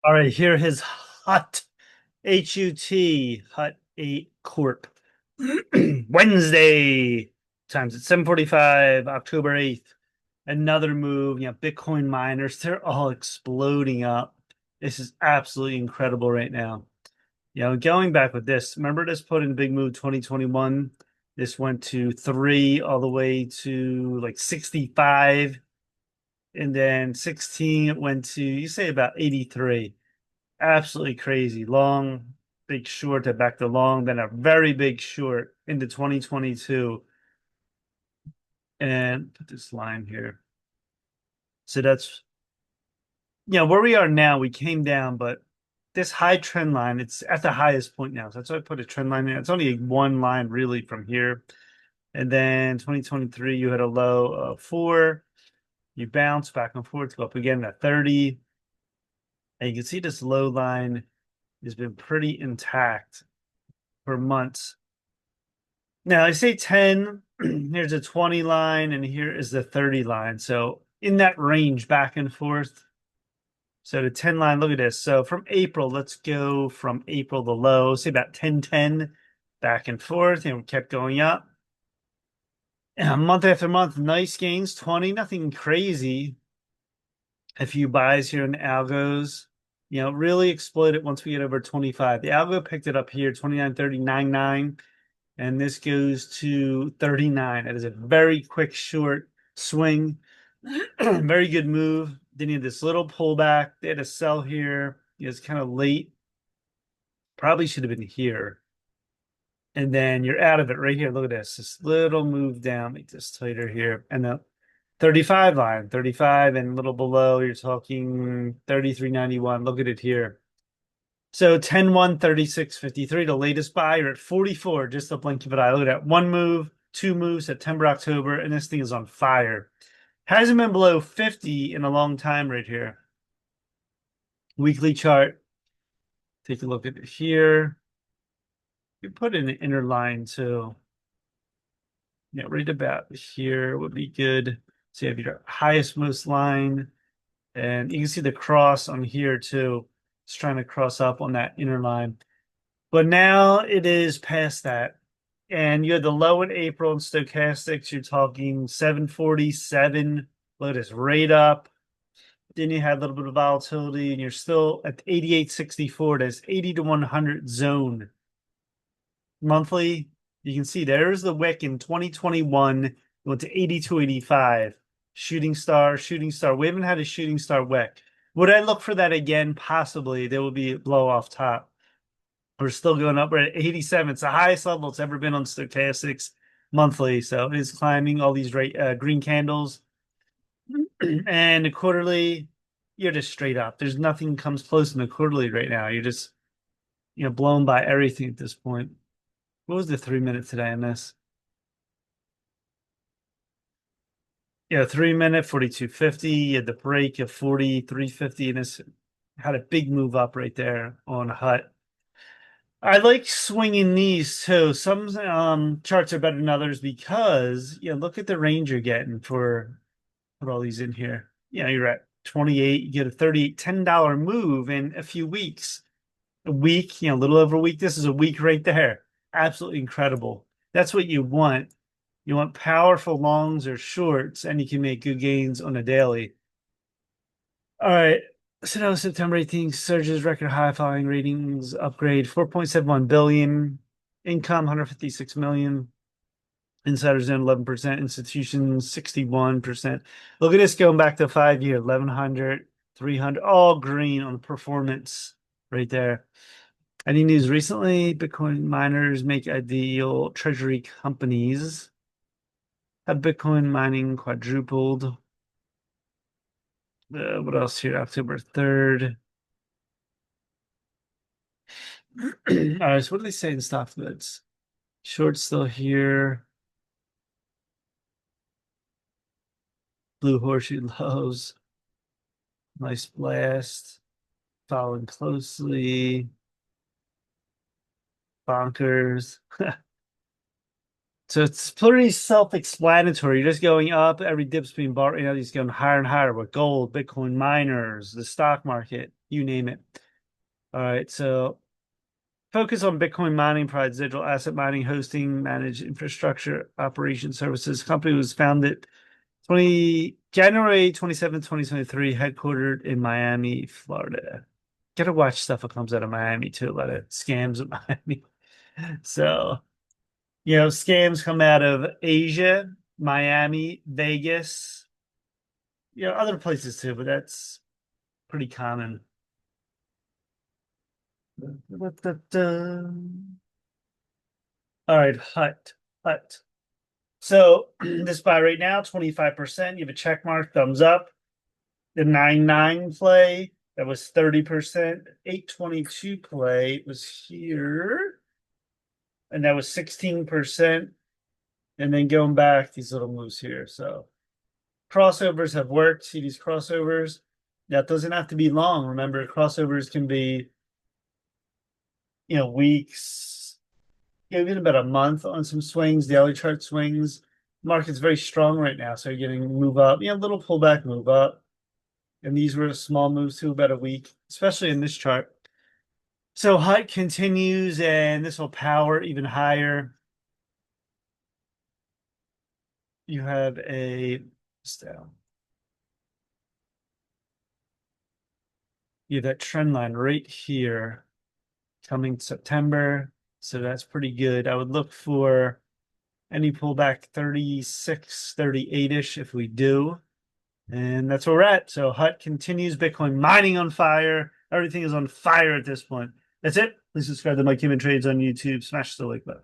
All right, here his hut hut 8 corp. Wednesday times at 7:45, October 8th. Another move, Bitcoin miners, they're all exploding up. This is absolutely incredible right now. Going back with this, remember this put in a big move 2021. This went to 3 all the way to like 65. And then 16, it went to, you say about 83. Absolutely crazy. Long, big short to back to long, then a very big short into 2022. And put this line here. So that's, where we are now. We came down, but this high trend line, it's at the highest point now. So that's why I put a trend line there. It's only one line really from here. And then 2023, you had a low of 4. You bounce back and forth, go up again at 30. And you can see this low line has been pretty intact for months. Now I say 10, here's a 20 line, and here is the 30 line. So in that range back and forth. So the 10 line, look at this. So from April, let's go from April the low, say about 10, back and forth, and we kept going up. And month after month, nice gains, 20, nothing crazy. A few buys here in the algos. Really exploit it once we get over 25. The algo picked it up here, 29.30.99, and this goes to 39. That is a very quick, short swing. Very good move. Then you had this little pullback. They had a sell here. It's kind of late. Probably should have been here. And then you're out of it right here. Look at this little move down. Make this tighter here. And the 35 line, 35 and a little below, you're talking 33.91. Look at it here. So 10-1, 36.53. The latest buy, you're at 44, just a blink of an eye. Look at that. One move, two moves, September, October, and this thing is on fire. Hasn't been below 50 in a long time right here. Weekly chart. Take a look at it here. You put in an inner line too. Right about here would be good. So you have your highest most line, and you can see the cross on here too. It's trying to cross up on that inner line. But now it is past that. And you had the low in April in stochastics. You're talking 747. Look at this, right up. Then you had a little bit of volatility, and you're still at 88.64. That's 80 to 100 zone. Monthly, you can see there's the wick in 2021. It went to 82.85. Shooting star, shooting star. We haven't had a shooting star wick. Would I look for that again? Possibly. There will be a blow off top. We're still going up. We're at 87. It's the highest level it's ever been on stochastics monthly. So it is climbing all these green candles. And the quarterly, you're just straight up. There's nothing comes close in the quarterly right now. You're just, blown by everything at this point. What was the 3 minute today on this? Yeah, 3 minute, 42.50. You had the break of 43.50, and this had a big move up right there on Hut. I like swinging these too. Some charts are better than others because, look at the range you're getting for put all these in here. You're at 28, you get a $38, $10 move in a few weeks. A week, a little over a week. This is a week right there. Absolutely incredible. That's what you want. You want powerful longs or shorts, and you can make good gains on a daily. All right. So that was September 18th. Surges record high following ratings upgrade 4.71 billion. Income 156 million. Insiders in 11%. Institutions 61%. Look at this going back to 5 year 1100, 300, all green on the performance right there. Any news recently? Bitcoin miners make ideal treasury companies. Have Bitcoin mining quadrupled. What else here? October 3rd. All right, so what do they say in stock goods? Short still here. Blue horseshoe lows. Nice blast. Following closely. Bonkers. So it's pretty self-explanatory. You're just going up. Every dip's being bought. He's going higher and higher with gold, Bitcoin miners, the stock market. you name it. All right, so focus on Bitcoin mining, provides digital asset mining, hosting, managed infrastructure, operation services. Company was founded January 27, 2023, headquartered in Miami, Florida. Gotta watch stuff that comes out of Miami too, a lot of scams in Miami. So, scams come out of Asia, Miami, Vegas, other places too, but that's pretty common. All right, Hut. So this buy right now, 25%. You have a check mark, thumbs up. The 9-9 play, that was 30%. 822 play was here, and that was 16%. And then going back, these little moves here. So crossovers have worked. See these crossovers? That doesn't have to be long. Remember, crossovers can be, weeks, even about a month on some swings, daily chart swings. Market's very strong right now, so you're getting move up, little pullback, move up. And these were small moves to about a week, especially in this chart. So Hut continues, and this will power even higher. You have you have that trend line right here coming September. So that's pretty good. I would look for any pullback 36, 38-ish if we do. And that's where we're at. So Hut continues, Bitcoin mining on fire. Everything is on fire at this point. That's it. Please subscribe to Mike Kim Trades on YouTube. Smash the like button.